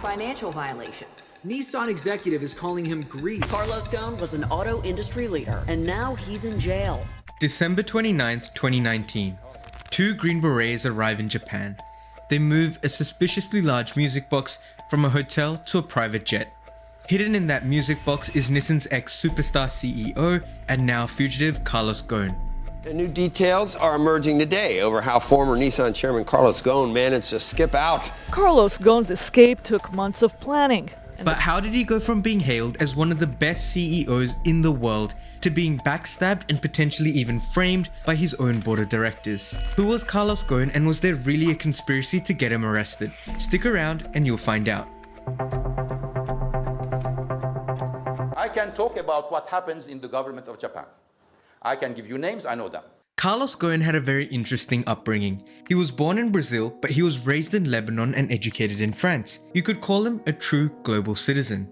financial violations. Nissan executive is calling him greedy. Carlos Ghosn was an auto industry leader, and now he's in jail. December 29th, 2019. Two Green Berets arrive in Japan. They move a suspiciously large music box from a hotel to a private jet. Hidden in that music box is Nissan's ex-superstar CEO and now fugitive Carlos Ghosn. The new details are emerging today over how former Nissan chairman Carlos Ghosn managed to skip out. Carlos Ghosn's escape took months of planning. But how did he go from being hailed as one of the best CEOs in the world to being backstabbed and potentially even framed by his own board of directors? Who was Carlos Ghosn, and was there really a conspiracy to get him arrested? Stick around and you'll find out. I can talk about what happens in the government of Japan. I can give you names, I know them. Carlos Ghosn had a very interesting upbringing. He was born in Brazil, but he was raised in Lebanon and educated in France. You could call him a true global citizen.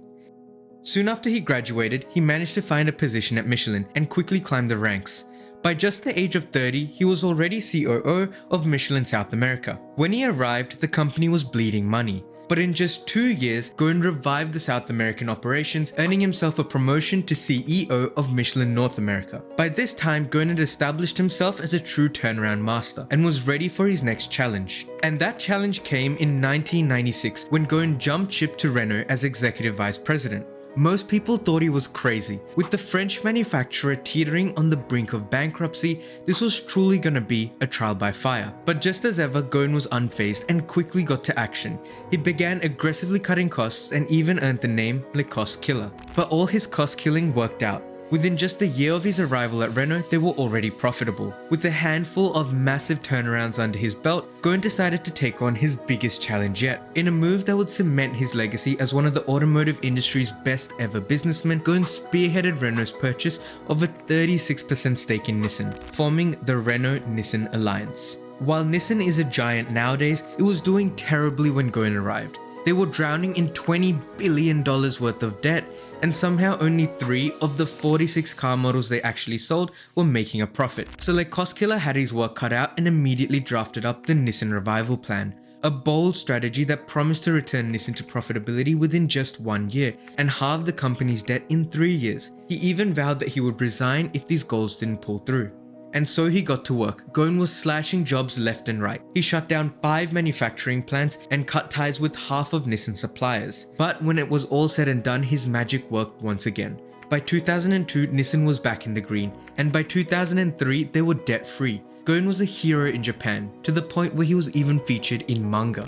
Soon after he graduated, he managed to find a position at Michelin and quickly climbed the ranks. By just the age of 30, he was already COO of Michelin South America. When he arrived, the company was bleeding money. But in just 2 years, Ghosn revived the South American operations, earning himself a promotion to CEO of Michelin North America. By this time, Ghosn had established himself as a true turnaround master and was ready for his next challenge. And that challenge came in 1996 when Ghosn jumped ship to Renault as executive vice president. Most people thought he was crazy. With the French manufacturer teetering on the brink of bankruptcy, this was truly gonna be a trial by fire. But just as ever, Ghosn was unfazed and quickly got to action. He began aggressively cutting costs and even earned the name Le Cost Killer. But all his cost killing worked out. Within just a year of his arrival at Renault, they were already profitable. With a handful of massive turnarounds under his belt, Ghosn decided to take on his biggest challenge yet. In a move that would cement his legacy as one of the automotive industry's best ever businessmen, Ghosn spearheaded Renault's purchase of a 36% stake in Nissan, forming the Renault-Nissan alliance. While Nissan is a giant nowadays, it was doing terribly when Ghosn arrived. They were drowning in $20 billion worth of debt, and somehow only 3 of the 46 car models they actually sold were making a profit. So Le Cost Killer had his work cut out and immediately drafted up the Nissan Revival Plan. A bold strategy that promised to return Nissan to profitability within just 1 year and halve the company's debt in 3 years. He even vowed that he would resign if these goals didn't pull through. And so he got to work. Ghosn was slashing jobs left and right. He shut down 5 manufacturing plants and cut ties with half of Nissan suppliers. But when it was all said and done, his magic worked once again. By 2002, Nissan was back in the green, and by 2003, they were debt-free. Ghosn was a hero in Japan, to the point where he was even featured in manga.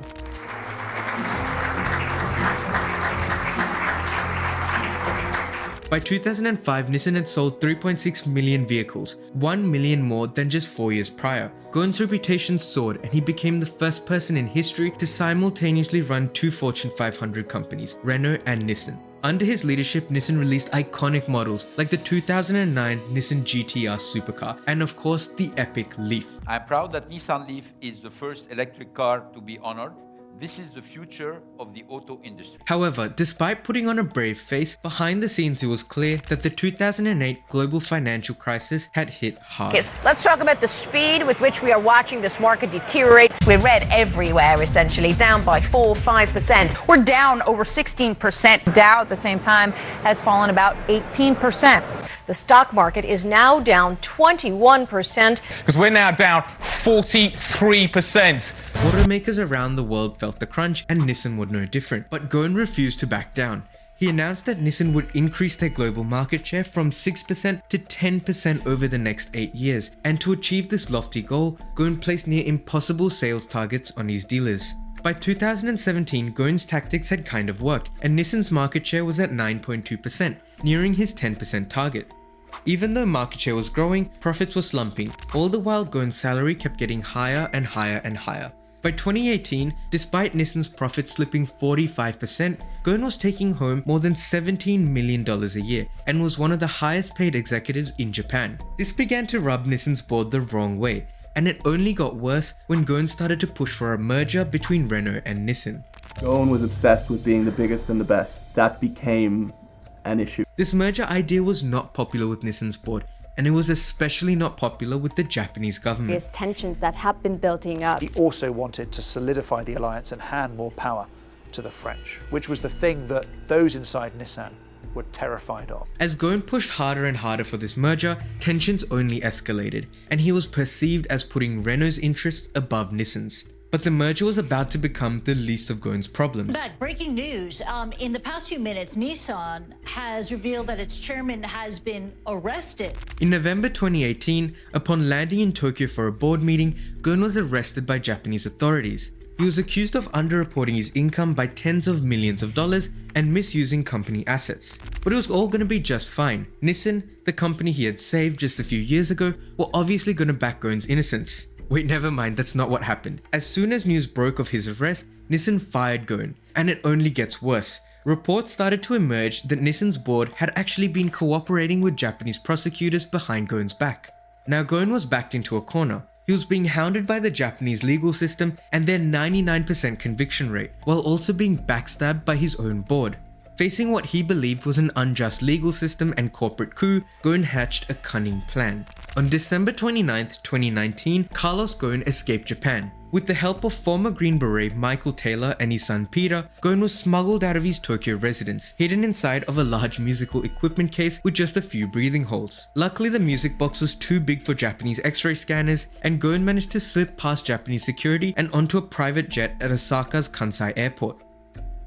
By 2005, Nissan had sold 3.6 million vehicles, 1 million more than just 4 years prior. Ghosn's reputation soared, and he became the first person in history to simultaneously run 2 Fortune 500 companies, Renault and Nissan. Under his leadership, Nissan released iconic models like the 2009 Nissan GT-R supercar and of course the epic Leaf. I'm proud that Nissan Leaf is the first electric car to be honored. This is the future of the auto industry. However, despite putting on a brave face, behind the scenes it was clear that the 2008 global financial crisis had hit hard. Let's talk about the speed with which we are watching this market deteriorate. We're red everywhere, essentially, down by 4-5%. We're down over 16%. Dow at the same time has fallen about 18%. The stock market is now down 21%. Because we're now down 43%. Automakers around the world felt the crunch, and Nissan would no different. But Ghosn refused to back down. He announced that Nissan would increase their global market share from 6% to 10% over the next 8 years. And to achieve this lofty goal, Ghosn placed near impossible sales targets on his dealers. By 2017, Ghosn's tactics had kind of worked, and Nissan's market share was at 9.2%, nearing his 10% target. Even though market share was growing, profits were slumping, all the while Ghosn's salary kept getting higher and higher and higher. By 2018, despite Nissan's profits slipping 45%, Ghosn was taking home more than $17 million a year and was one of the highest paid executives in Japan. This began to rub Nissan's board the wrong way, and it only got worse when Ghosn started to push for a merger between Renault and Nissan. Ghosn was obsessed with being the biggest and the best. That became an issue. This merger idea was not popular with Nissan's board, and it was especially not popular with the Japanese government. There's tensions that have been building up. He also wanted to solidify the alliance and hand more power to the French, which was the thing that those inside Nissan were terrified of. As Ghosn pushed harder and harder for this merger, tensions only escalated, and he was perceived as putting Renault's interests above Nissan's. But the merger was about to become the least of Ghosn's problems. But breaking news, in the past few minutes, Nissan has revealed that its chairman has been arrested. In November 2018, upon landing in Tokyo for a board meeting, Ghosn was arrested by Japanese authorities. He was accused of underreporting his income by tens of millions of dollars and misusing company assets. But it was all going to be just fine. Nissan, the company he had saved just a few years ago, were obviously going to back Ghosn's innocence. Wait, never mind, that's not what happened. As soon as news broke of his arrest, Nissan fired Ghosn, and it only gets worse. Reports started to emerge that Nissan's board had actually been cooperating with Japanese prosecutors behind Ghosn's back. Now Ghosn was backed into a corner. He was being hounded by the Japanese legal system and their 99% conviction rate, while also being backstabbed by his own board. Facing what he believed was an unjust legal system and corporate coup, Ghosn hatched a cunning plan. On December 29, 2019, Carlos Ghosn escaped Japan. With the help of former Green Beret Michael Taylor and his son Peter, Ghosn was smuggled out of his Tokyo residence, hidden inside of a large musical equipment case with just a few breathing holes. Luckily, the music box was too big for Japanese X-ray scanners, and Ghosn managed to slip past Japanese security and onto a private jet at Osaka's Kansai airport.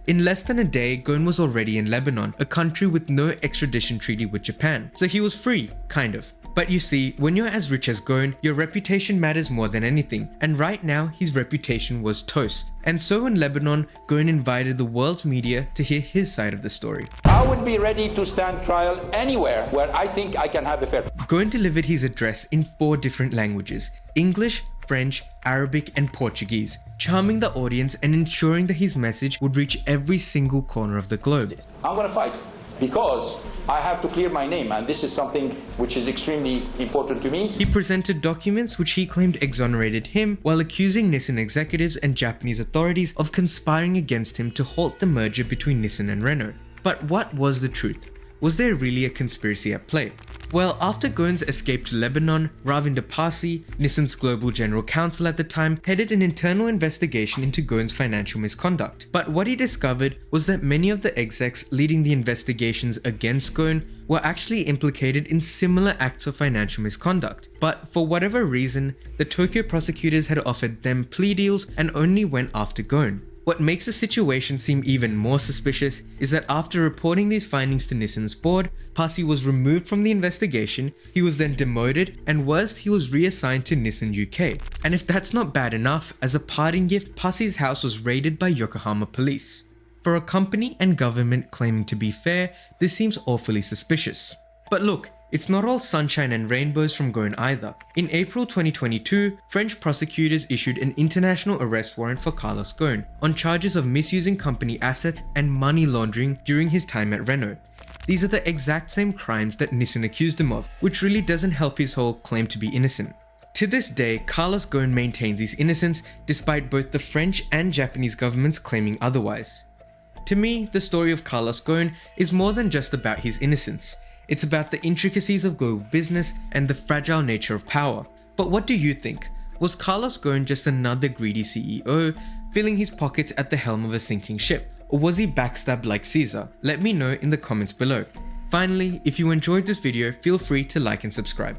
In less than a day, Ghosn was already in Lebanon, a country with no extradition treaty with Japan, so he was free, kind of. But you see, when you're as rich as Ghosn, your reputation matters more than anything, and right now his reputation was toast. And so in Lebanon, Ghosn invited the world's media to hear his side of the story. I would be ready to stand trial anywhere where I think I can have a fair trial. Ghosn delivered his address in 4 different languages: English, French, Arabic, and Portuguese, charming the audience and ensuring that his message would reach every single corner of the globe. I'm going to fight because I have to clear my name, and this is something which is extremely important to me. He presented documents which he claimed exonerated him, while accusing Nissan executives and Japanese authorities of conspiring against him to halt the merger between Nissan and Renault. But what was the truth? Was there really a conspiracy at play? Well, after Ghosn's escape to Lebanon, Ravinder Parsi, Nissan's global general counsel at the time, headed an internal investigation into Ghosn's financial misconduct. But what he discovered was that many of the execs leading the investigations against Ghosn were actually implicated in similar acts of financial misconduct. But for whatever reason, the Tokyo prosecutors had offered them plea deals and only went after Ghosn. What makes the situation seem even more suspicious is that after reporting these findings to Nissan's board, Parsi was removed from the investigation, he was then demoted, and worst, he was reassigned to Nissan UK. And if that's not bad enough, as a parting gift, Parsi's house was raided by Yokohama police. For a company and government claiming to be fair, this seems awfully suspicious. But look, it's not all sunshine and rainbows from Ghosn either. In April 2022, French prosecutors issued an international arrest warrant for Carlos Ghosn on charges of misusing company assets and money laundering during his time at Renault. These are the exact same crimes that Nissan accused him of, which really doesn't help his whole claim to be innocent. To this day, Carlos Ghosn maintains his innocence despite both the French and Japanese governments claiming otherwise. To me, the story of Carlos Ghosn is more than just about his innocence. It's about the intricacies of global business and the fragile nature of power. But what do you think? Was Carlos Ghosn just another greedy CEO, filling his pockets at the helm of a sinking ship? Or was he backstabbed like Caesar? Let me know in the comments below. Finally, if you enjoyed this video, feel free to like and subscribe.